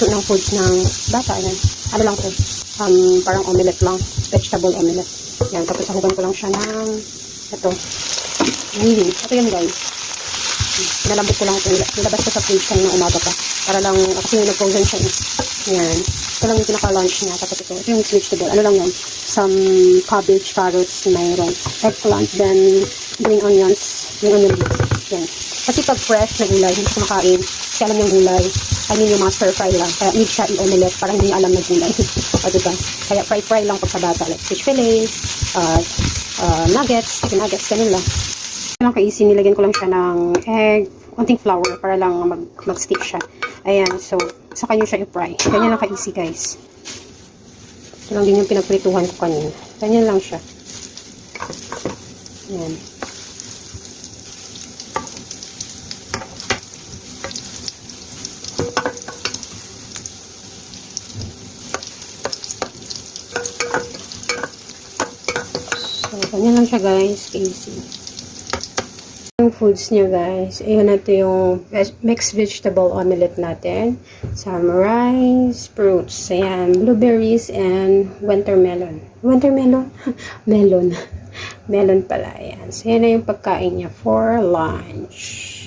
ng foods ng bata. Yan. Ano lang to? Parang omelette lang. Vegetable omelette. Yan. Tapos sahugan ko lang siya ng ito. Ito yan guys. Nalambot ko lang ito. Nilabas ko sa fridge kanina umaga pa. Para lang, kasi nag-frozen siya. Yan. Ito lang yung pinaka-lunch niya. Tapos ito yung vegetable. Ano lang yan? Some cabbage, carrots, mayroon. Eggplant, then green onions. Green onion leaves. Yan. Kasi pag fresh na gulay, hindi ko makain. Kasi alam yung gulay. I mean yung master fry lang. Kaya need siya i-omelette para hindi niya alam na gulay. O diba? Kaya fry lang pag sa bata. Like fish fillet, nuggets, chicken nuggets, ganun lang. Lang ka-easy, nilagyan ko lang siya ng egg, konting flour para lang mag-stick siya. Ayan, so, saka nyo siya i-fry. Ganyan lang ka-easy, guys. Ito lang din yung pinagprituhan ko kanina. Ganyan lang siya. Ayan. So, ganyan lang siya, guys. Easy. Yung foods niya guys, ayan na ito yung mixed vegetable omelette natin. Some rice, fruits, ayan, blueberries and watermelon. Watermelon? Melon. Melon pala, ayan. So, yan na yung pagkain niya for lunch.